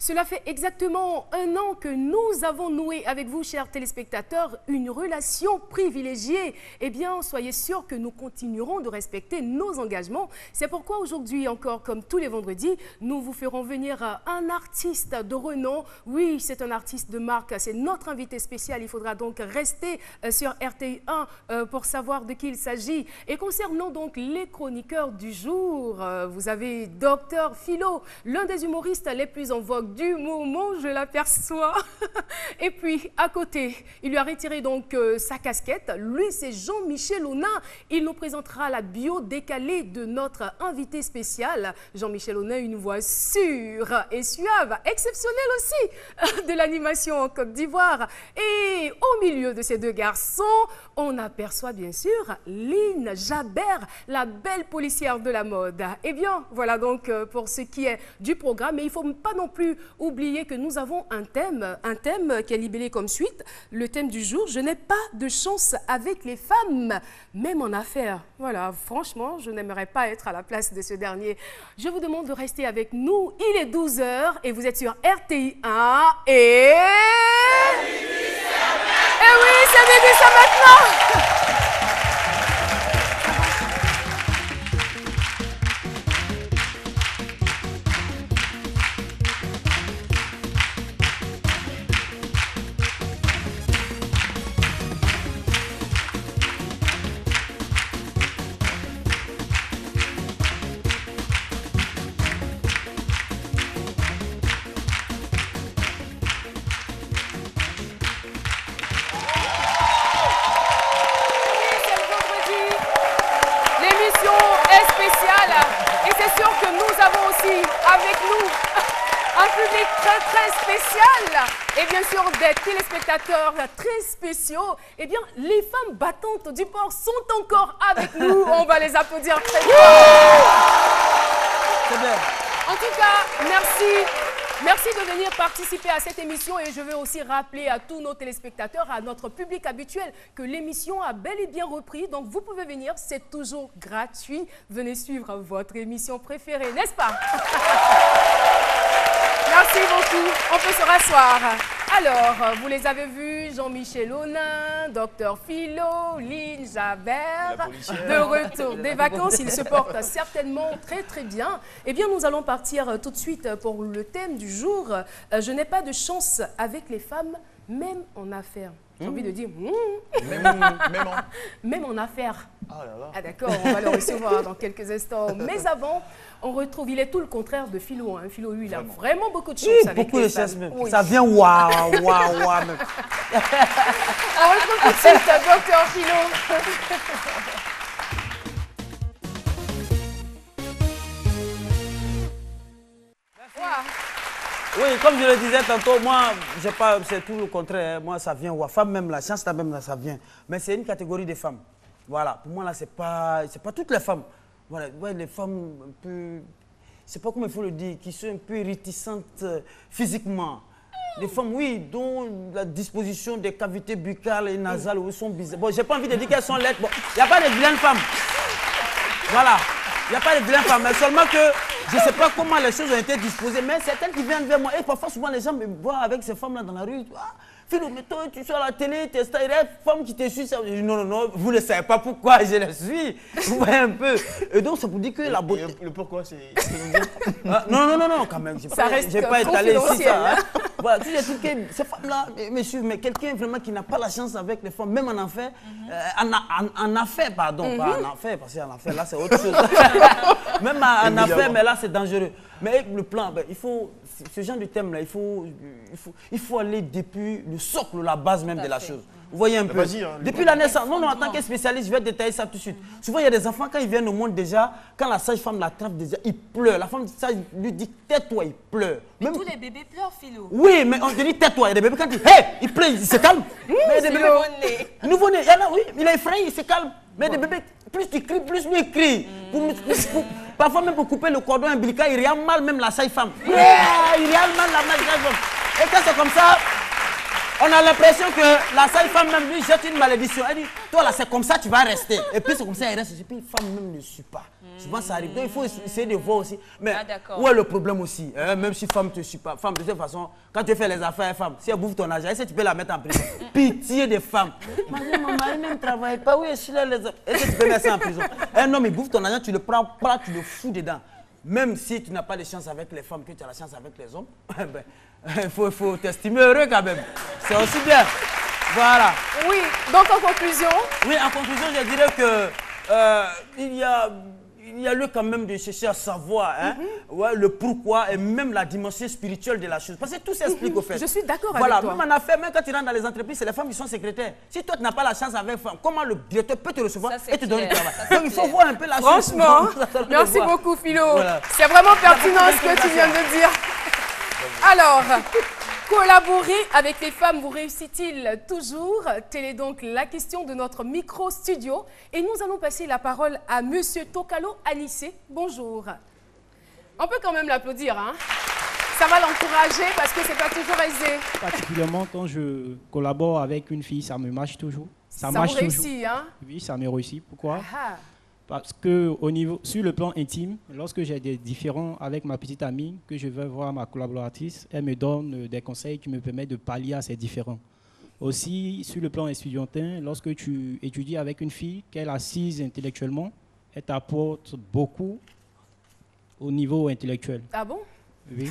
Cela fait exactement 1 an que nous avons noué avec vous, chers téléspectateurs, une relation privilégiée. Eh bien, soyez sûrs que nous continuerons de respecter nos engagements. C'est pourquoi aujourd'hui encore, comme tous les vendredis, nous vous ferons venir un artiste de renom. Oui, c'est un artiste de marque, c'est notre invité spécial. Il faudra donc rester sur RTI1 pour savoir de qui il s'agit. Et concernant donc les chroniqueurs du jour, vous avez Dr Philo, l'un des humoristes les plus en vogue du moment, je l'aperçois. Et puis, à côté, il lui a retiré donc sa casquette. Lui, c'est Jean-Michel Onin. Il nous présentera la bio décalée de notre invité spécial. Jean-Michel Onin, une voix sûre et suave, exceptionnelle aussi, de l'animation en Côte d'Ivoire. Et au milieu de ces deux garçons, on aperçoit bien sûr Lynn Jabert, la belle policière de la mode. Eh bien, voilà donc pour ce qui est du programme. Mais il ne faut pas non plus oublier que nous avons un thème qui est libellé comme suite. Le thème du jour, je n'ai pas de chance avec les femmes, même en affaires. Voilà, franchement, je n'aimerais pas être à la place de ce dernier. Je vous demande de rester avec nous. Il est 12 h et vous êtes sur RTI1 et... Eh oui, c'est Bibi, ça maintenant. Avec nous, un public très spécial et bien sûr des téléspectateurs très spéciaux. Eh bien, les femmes battantes du port sont encore avec nous. On va les applaudir très fort. C'est bien. En tout cas, merci. Merci de venir participer à cette émission et je veux aussi rappeler à tous nos téléspectateurs, à notre public habituel, que l'émission a bel et bien repris. Donc vous pouvez venir, c'est toujours gratuit. Venez suivre votre émission préférée, n'est-ce pas? Merci beaucoup. On peut se rasseoir. Alors, vous les avez vus, Jean-Michel Onin, Dr Philo, Lynn Jabert, de retour des vacances. Ils se portent certainement très bien. Eh bien, nous allons partir tout de suite pour le thème du jour. Je n'ai pas de chance avec les femmes, même en affaires. J'ai envie de dire, même en affaires. Ah là là. Ah d'accord, on va le recevoir dans quelques instants. Mais avant, on retrouve, il est tout le contraire de Philo. Hein. Philo, lui, il a vraiment beaucoup de chance avec beaucoup les de femmes. chance même. Oui. Ça vient waouh même. On retrouve tout de suite Dr Philo. Oui, comme je le disais tantôt, moi, c'est tout le contraire. Moi, ça vient waouh. Femme même, la chance, même là, ça vient. Mais c'est une catégorie de femmes. Voilà, pour moi, là, c'est pas toutes les femmes. Voilà, ouais, les femmes un peu, c'est pas comment il faut le dire, qui sont un peu réticentes physiquement. Les femmes, oui, dont la disposition des cavités buccales et nasales sont bizarres. Bon, j'ai pas envie de dire qu'elles sont laides. Bon, il n'y a pas de vilaines femmes. Voilà, il n'y a pas de vilaines femmes, mais seulement que je ne sais pas comment les choses ont été disposées, mais certaines qui viennent vers moi, et parfois, souvent, les gens me voient avec ces femmes-là dans la rue. Philo, mais toi, tu suis à la télé, tu es star, il y a des femmes qui te suivent. Je dis, non, vous ne savez pas pourquoi je les suis. Vous voyez un peu. Et donc, ça vous dit que la beauté. Le pourquoi, c'est. Non, quand même. Je n'ai pas étalé ici ça. Hein. Voilà, tu sais, ces femmes-là me suivent, mais quelqu'un vraiment qui n'a pas la chance avec les femmes, même en affaires, en affaires, pardon, pas en affaires, parce qu'en affaires, là, c'est autre chose. Même en affaires, mais là, c'est dangereux. Mais le plan, il faut, ce genre de thème-là, il faut aller depuis le socle, la base même de la chose. Vous voyez un peu. Depuis la naissance, non, en tant que spécialiste, je vais détailler ça tout de suite. Souvent, il y a des enfants, quand ils viennent au monde déjà, quand la sage-femme l'attrape déjà, ils pleurent. La femme sage lui dit, tais-toi, il pleure. Mais tous les bébés pleurent, Philo. Oui, mais on te dit, tais-toi. Il y a des bébés, quand ils disent, hé, il pleure, il se calme. Mais des bébés, nouveau-né, il y en a, oui, il est effrayé, il se calme. Mais des bébés, plus tu cries, plus lui il crie. Parfois même pour couper le cordon ombilical, il regarde mal même la sage-femme. Il regarde mal la sage-femme. Et quand c'est comme ça, On a l'impression que la seule femme même lui jette une malédiction. Elle dit, toi là c'est comme ça tu vas rester. Et puis c'est comme ça elle reste. Et puis une femme même ne suit pas. Souvent ça arrive. Donc il faut essayer de voir aussi. Mais où est le problème aussi? Même si femme ne te suit pas. Femme de toute façon, quand tu fais les affaires, femme, si elle bouffe ton argent, est-ce que tu peux la mettre en prison? Pitié des femmes. Mon mari même ne travaille pas. Oui, est-ce que tu peux mettre ça en prison? Un homme il bouffe ton argent, tu le prends pas, tu le fous dedans. Même si tu n'as pas de chance avec les femmes que tu as la chance avec les hommes, il faut t'estimer heureux quand même. C'est aussi bien. Voilà. Oui, donc en conclusion? Oui, en conclusion, je dirais que il y a lieu quand même de chercher à savoir ouais, le pourquoi et même la dimension spirituelle de la chose. Parce que tout s'explique au fait. Je suis d'accord voilà, avec toi. Même en affaires, même quand tu rentres dans les entreprises, c'est les femmes qui sont secrétaires. Si toi tu n'as pas la chance avec femme, comment le directeur peut te recevoir et te donner le travail? Donc il faut voir un peu la chose. Franchement, merci beaucoup Philo. Voilà. C'est vraiment pertinent ce que tu viens de dire. Alors, collaborer avec les femmes vous réussit-il toujours? Telle est donc la question de notre micro-studio. Et nous allons passer la parole à Monsieur Tokalo Anissé. Bonjour. On peut quand même l'applaudir, hein? Ça va l'encourager parce que c'est pas toujours aisé. Particulièrement quand je collabore avec une fille, ça me marche toujours. Ça marche réussit, toujours. Hein? Oui, ça me réussit. Pourquoi? Parce que sur le plan intime, lorsque j'ai des différends avec ma petite amie, que je vais voir ma collaboratrice, elle me donne des conseils qui me permettent de pallier à ces différends. Aussi, sur le plan estudiantin, lorsque tu étudies avec une fille, qu'elle est assise intellectuellement, elle t'apporte beaucoup au niveau intellectuel. Ah bon? Oui.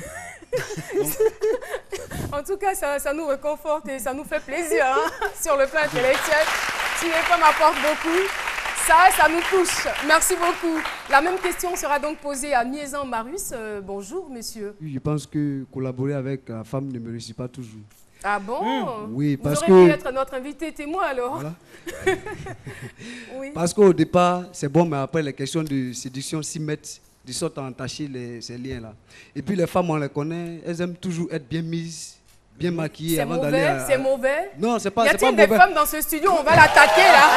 En tout cas, ça nous réconforte et ça nous fait plaisir hein, sur le plan intellectuel. Si les femmes apportent beaucoup, ça nous touche. Merci beaucoup. La même question sera donc posée à Miezan Marius. Bonjour, monsieur. Je pense que collaborer avec la femme ne me réussit pas toujours. Ah bon? Oui, parce que... Vous aurez pu être notre invité témoin alors. Voilà. Oui. Parce qu'au départ, c'est bon, mais après, les questions de séduction s'y mettent, de sorte à entacher ces liens-là. Et puis les femmes, on les connaît, elles aiment toujours être bien mises, bien maquillées avant d'aller à... C'est mauvais? Non, c'est pas mauvais. Y a-t-il des femmes dans ce studio? On va l'attaquer là.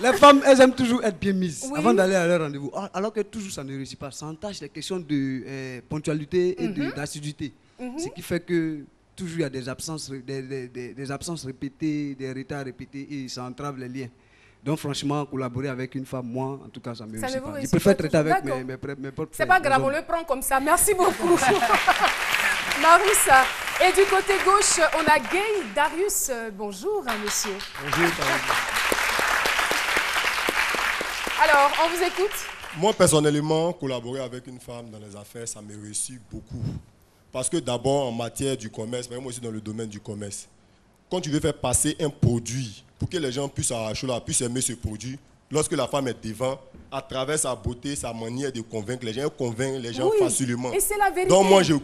Les femmes, elles aiment toujours être bien mises avant d'aller à leur rendez-vous. Alors que toujours, ça ne réussit pas. Ça entache les questions de ponctualité et d'assiduité. Ce qui fait que toujours il y a des absences répétées, des retards répétés et ça entrave les liens. Donc franchement, collaborer avec une femme, moi, en tout cas, ça ne me réussit pas. Je préfère traiter avec mes propres... C'est pas grave, on le prend comme ça. Merci beaucoup. Marissa. Et du côté gauche, on a Gay Darius. Bonjour, monsieur. Bonjour. Alors, on vous écoute. Moi, personnellement, collaborer avec une femme dans les affaires, ça me réussit beaucoup. Parce que d'abord, en matière du commerce, mais même aussi dans le domaine du commerce, quand tu veux faire passer un produit pour que les gens puissent aimer ce produit, lorsque la femme est devant, à travers sa beauté, sa manière de convaincre les gens, elle convainc les gens facilement. Et c'est la vérité. Donc moi, je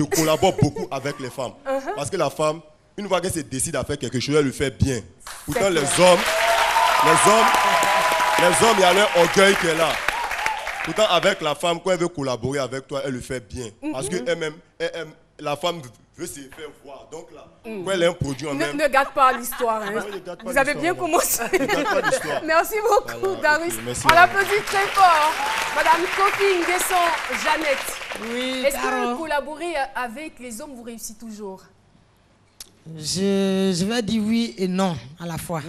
collabore beaucoup avec les femmes. Parce que la femme, une fois qu'elle se décide à faire quelque chose, elle le fait bien. Pourtant, les hommes, il y a leur orgueil qui est là. Pourtant, avec la femme, quand elle veut collaborer avec toi, elle le fait bien. Parce que la femme veut se faire voir. Donc là, quand elle a un produit en même... Ne gâte pas l'histoire. Hein. Vous avez bien commencé. Merci beaucoup, Darius. On l'applaudit très fort. Madame Kofi Nguesson Jeannette. Oui, est-ce que collaborer avec les hommes vous réussit toujours? Je vais dire oui et non à la fois.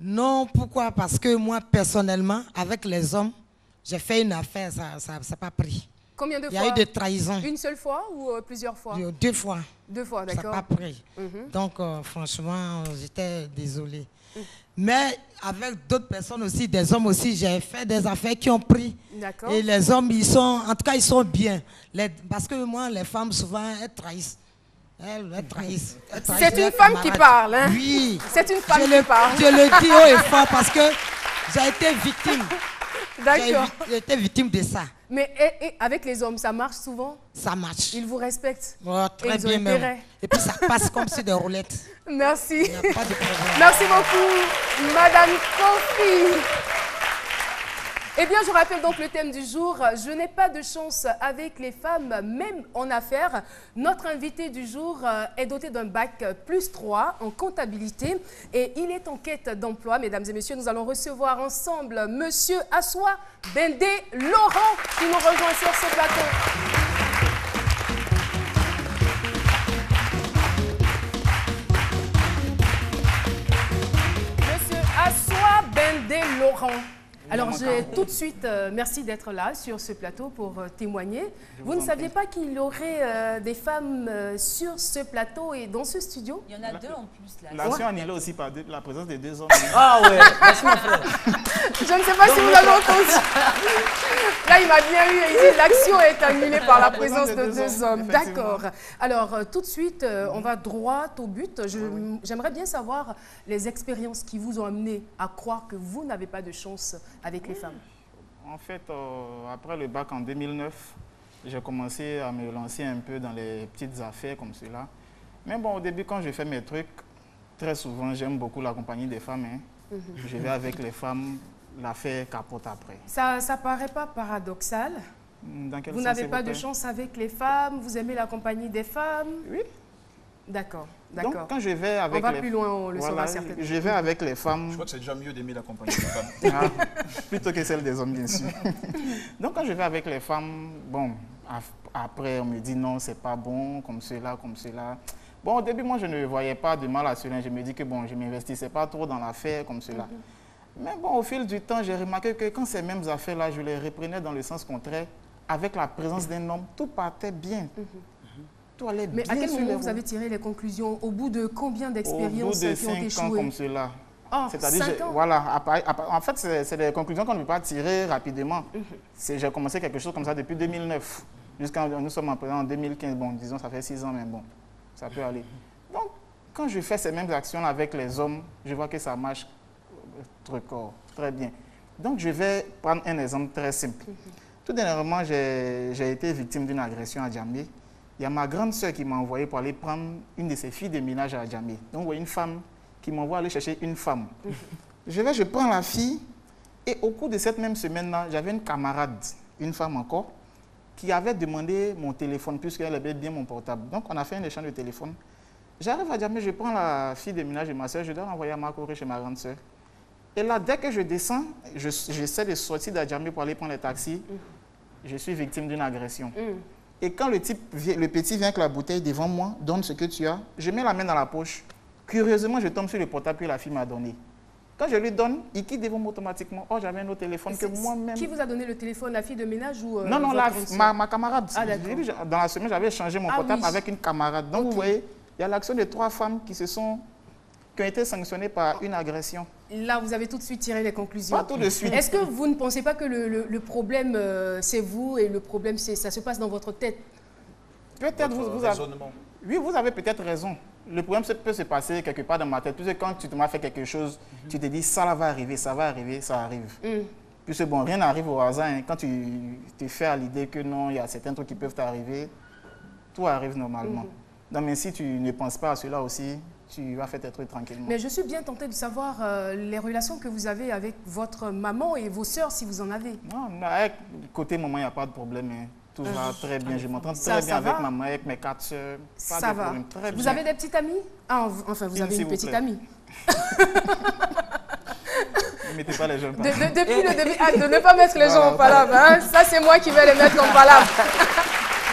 Non, pourquoi? Parce que moi, personnellement, avec les hommes, j'ai fait une affaire, ça n'a pas pris. Combien de fois? Il y a eu des trahisons. Une seule fois ou plusieurs fois? 2 fois. 2 fois, d'accord. Ça n'a pas pris. Donc, franchement, j'étais désolée. Mais avec d'autres personnes aussi, des hommes aussi, j'ai fait des affaires qui ont pris. D'accord. Et les hommes, en tout cas, ils sont bien. Parce que moi, les femmes, souvent, elles trahissent. Elles trahissent. C'est une femme qui parle, hein? Oui. C'est une femme qui parle. Je le dis haut et fort parce que j'ai été victime. D'accord. J'ai été victime de ça. Mais avec les hommes, ça marche souvent? Ça marche. Ils vous respectent? Oh, très bien même. Et puis ça passe comme sur des roulettes. Merci. Il n'y a pas de problème. Merci beaucoup, Madame Kofi. Eh bien, je rappelle donc le thème du jour. Je n'ai pas de chance avec les femmes, même en affaires. Notre invité du jour est doté d'un bac +3 en comptabilité et il est en quête d'emploi. Mesdames et messieurs, nous allons recevoir ensemble Monsieur Assoua Bendé Laurent qui nous rejoint sur ce plateau. des Laurent. Alors, tout de suite, merci d'être là sur ce plateau pour témoigner. Vous ne saviez pas qu'il y aurait des femmes sur ce plateau et dans ce studio? Il y en a deux en plus là. L'action annulée aussi par la présence de deux hommes. Ah ouais, merci mon frère. Je ne sais pas si vous avez entendu. Là, il m'a bien eu. Il dit l'action est annulée par la présence de deux hommes. D'accord. Alors, tout de suite, on va droit au but. J'aimerais bien savoir les expériences qui vous ont amené à croire que vous n'avez pas de chance avec les femmes. En fait, après le bac en 2009, j'ai commencé à me lancer un peu dans les petites affaires comme cela. Mais bon, au début, quand je fais mes trucs, très souvent, j'aime beaucoup la compagnie des femmes. Hein. Je vais avec les femmes, l'affaire capote après. Ça paraît pas paradoxal? Dans quel vous sens, n'avez pas de chance avec les femmes, vous aimez la compagnie des femmes? Oui. D'accord. Donc, quand je vais avec plus loin, on le saura certainement. Je vais avec les femmes. Je crois que c'est déjà mieux d'aimer la compagnie des femmes. Plutôt que celle des hommes, bien sûr. Donc, quand je vais avec les femmes, bon, après, on me dit non, c'est pas bon, comme cela, comme cela. Bon, au début, moi, je ne voyais pas de mal à cela. Je me dis que bon, je ne m'investissais pas trop dans l'affaire, comme cela. Mais bon, au fil du temps, j'ai remarqué que quand ces mêmes affaires-là, je les reprenais dans le sens contraire, avec la présence d'un homme, tout partait bien. Mais à quel moment vous avez tiré les conclusions? Au bout de combien d'expériences qui ont échoué? Au bout de 5 ans comme cela. Oh, c'est-à-dire, voilà, en fait, c'est des conclusions qu'on ne peut pas tirer rapidement. J'ai commencé quelque chose comme ça depuis 2009. Jusqu'à nous sommes en 2015. Bon, disons, ça fait 6 ans, mais bon, ça peut aller. Donc, quand je fais ces mêmes actions avec les hommes, je vois que ça marche très bien. Donc, je vais prendre un exemple très simple. Tout dernièrement, j'ai été victime d'une agression à Djamé. Il y a ma grande sœur qui m'a envoyé pour aller prendre une de ses filles de ménage à Djamé. Donc, vous voyez une femme qui m'envoie aller chercher une femme. Je prends la fille et au cours de cette même semaine-là, j'avais une camarade, une femme encore, qui avait demandé mon téléphone puisqu'elle avait bien mon portable. Donc, on a fait un échange de téléphone. J'arrive à Djamé, je prends la fille de ménage de ma sœur, je dois l'envoyer à ma courir chez ma grande sœur. Et là, dès que je descends, j'essaie de sortir de Djamé pour aller prendre le taxi. Je suis victime d'une agression. Et quand le petit vient avec la bouteille devant moi, donne ce que tu as, je mets la main dans la poche. Curieusement, je tombe sur le portable que la fille m'a donné. Quand je lui donne, il quitte devant moi automatiquement. Oh, j'avais un autre téléphone que moi-même. Qui vous a donné le téléphone, la fille de ménage ou non, ma camarade. Ah, dans la semaine, j'avais échangé mon portable avec une camarade. Donc, vous voyez, il y a l'action de 3 femmes qui ont été sanctionnées par une agression. Là, vous avez tout de suite tiré les conclusions. Pas tout de suite. Est-ce que vous ne pensez pas que le problème, c'est vous et le problème, ça se passe dans votre tête? Peut-être vous avez... Oui, vous avez peut-être raison. Le problème peut se passer quelque part dans ma tête. Puisque quand tu m'as fait quelque chose, tu te dis ça va arriver, ça arrive. Puisque bon, rien n'arrive au hasard. Hein. Quand tu te fais à l'idée que non, il y a certains trucs qui peuvent t'arriver, tout arrive normalement. Non, mais si tu ne penses pas à cela aussi, tu vas faire tes trucs tranquillement. Mais je suis bien tentée de savoir les relations que vous avez avec votre maman et vos sœurs, si vous en avez. Non, avec côté maman, il n'y a pas de problème. Hein. Tout va très bien. Je m'entends très bien avec maman, avec mes 4 sœurs. Ça va. Vous avez des petites amies? Ah, enfin, vous avez une petite amie. Ne mettez pas les gens en palabre. Depuis le début, de ne pas mettre les gens en palabre. Hein. Ça, c'est moi qui vais les mettre en palabre.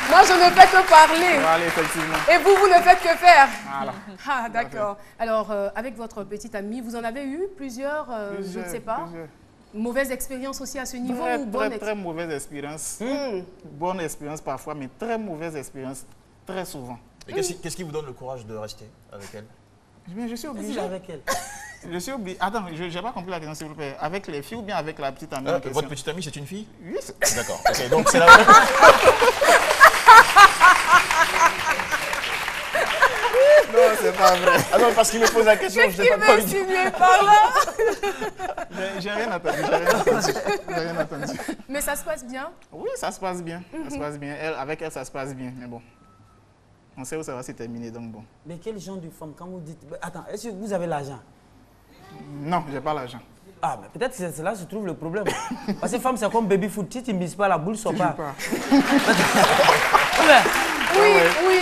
Moi, je ne fais que parler. Voilà, effectivement. Et vous, vous ne faites que faire. Voilà. Ah, d'accord. Alors, avec votre petite amie, vous en avez eu plusieurs, je ne sais pas. Mauvaise expérience aussi à ce niveau ou bonne très mauvaise expérience. Bonne expérience parfois, mais très mauvaise expérience très souvent. Et qu'est-ce qui vous donne le courage de rester avec elle? Je suis obligé. Avec elle. Je suis obligé. Attends, je n'ai pas compris la question, s'il vous plaît. Avec les filles ou bien avec la petite amie? Votre petite amie, c'est une fille? Oui. D'accord. Okay, donc c'est la vraie. Non, c'est pas vrai. Ah non, parce qu'il me pose la question, je n'ai pas envie de dire. Par là. J'ai rien entendu. Mais ça se passe bien? Oui, ça se passe bien. Ça se passe bien. Avec elle, ça se passe bien. Mais bon, on sait où ça va se terminer, donc bon. Mais quel genre de femme, quand vous dites... Attends, est-ce que vous avez l'argent? Non, je n'ai pas l'argent. Ah, mais peut-être que c'est là que se trouve le problème. Parce que femme, c'est comme baby foot. Si tu ne mises pas, la boule ne sort pas. Oui.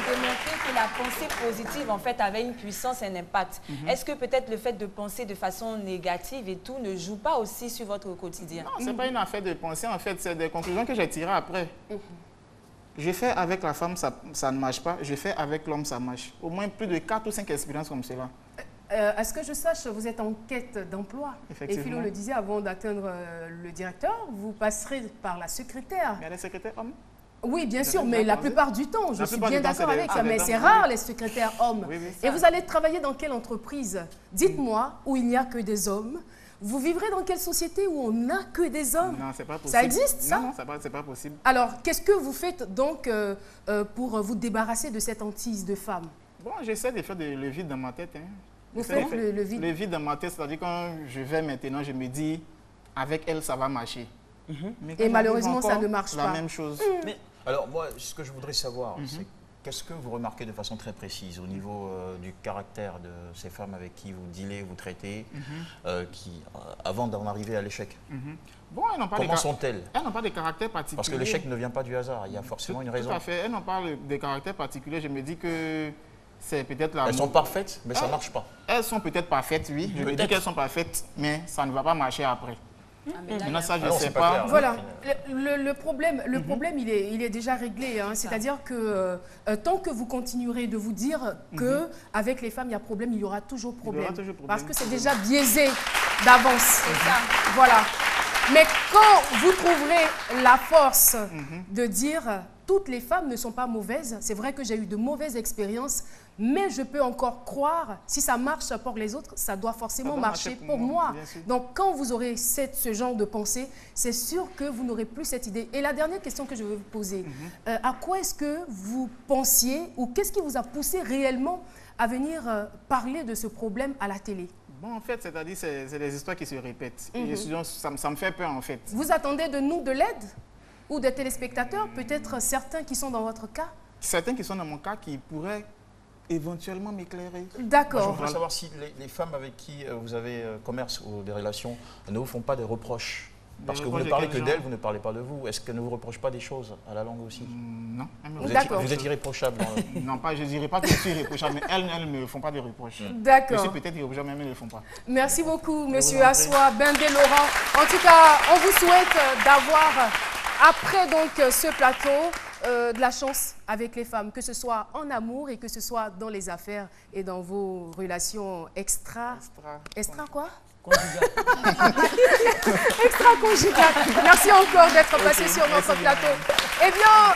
Démontrer que la pensée positive en fait avait une puissance et un impact. Est-ce que peut-être le fait de penser de façon négative et tout ne joue pas aussi sur votre quotidien? Non, ce n'est pas une affaire de pensée, en fait, c'est des conclusions que j'ai tirées après. Je fais avec la femme, ça ne marche pas. Je fais avec l'homme, ça marche. Au moins plus de 4 ou 5 expériences comme cela. À ce que je sache, vous êtes en quête d'emploi. Et Philo le disait, avant d'atteindre le directeur, vous passerez par la secrétaire. Il y a les secrétaires hommes? Oui, bien sûr, mais la plupart du temps, je suis bien d'accord avec ça, mais c'est rare les secrétaires hommes. Oui, et vous allez travailler dans quelle entreprise? Dites-moi, où il n'y a que des hommes. Vous vivrez dans quelle société où on n'a que des hommes? Non, c'est pas possible. Ça existe, ça? Non, c'est pas possible. Alors, qu'est-ce que vous faites donc pour vous débarrasser de cette hantise de femme? Bon, j'essaie de faire le vide dans ma tête. Hein. Vous faites le vide? Le vide dans ma tête, c'est-à-dire quand je vais maintenant, je me dis, avec elle, ça va marcher. Mais et malheureusement, ça ne marche pas. La même chose. Mais, alors, moi, ce que je voudrais savoir, c'est qu'est-ce que vous remarquez de façon très précise au niveau du caractère de ces femmes avec qui vous dealez, vous traitez, avant d'en arriver à l'échec? Bon, comment sont-elles? Elles n'ont pas de caractère particulier. Parce que l'échec ne vient pas du hasard, il y a forcément une raison. Tout à fait, elles n'ont pas de caractère particulier. Je me dis que c'est peut-être la... Elles sont parfaites, mais ça ne marche pas. Elles sont peut-être parfaites, oui. Je me dis qu'elles sont parfaites, mais ça ne va pas marcher après. Maintenant, ça, je ne sais pas. Clair, voilà, le problème, il est déjà réglé. Hein. C'est-à-dire que tant que vous continuerez de vous dire qu'avec les femmes, il y a problème, il y aura toujours problème. Parce que c'est déjà biaisé d'avance. Voilà. Mais quand vous trouverez la force de dire toutes les femmes ne sont pas mauvaises, c'est vrai que j'ai eu de mauvaises expériences, mais je peux encore croire, si ça marche pour les autres, ça doit forcément marcher pour moi. Donc, quand vous aurez ce genre de pensée, c'est sûr que vous n'aurez plus cette idée. Et la dernière question que je vais vous poser, à quoi est-ce que vous pensiez ou qu'est-ce qui vous a poussé réellement à venir parler de ce problème à la télé? Bon, en fait, c'est-à-dire c'est des histoires qui se répètent. Et ça me fait peur, en fait. Vous attendez de nous de l'aide ou des téléspectateurs, peut-être certains qui sont dans votre cas? Certains qui sont dans mon cas qui pourraient éventuellement m'éclairer. D'accord. Je voudrais savoir si les femmes avec qui vous avez commerce ou des relations ne vous font pas des reproches. Parce que vous ne parlez que d'elles, vous ne parlez pas de vous. Est-ce qu'elles ne vous reprochent pas des choses à la langue aussi? Non. Vous êtes irréprochable. Non, je ne dirais pas que je suis irréprochable, mais elles ne me font pas de reproches. D'accord. Je suis peut-être irréprochable, mais elles ne le font pas. Merci beaucoup, monsieur Assoua, Bindé Laurent. En tout cas, on vous souhaite d'avoir, après donc ce plateau, de la chance avec les femmes, que ce soit en amour et que ce soit dans les affaires et dans vos relations extra quoi? Extra-conjugal. Merci encore d'être passé sur notre plateau. Eh bien,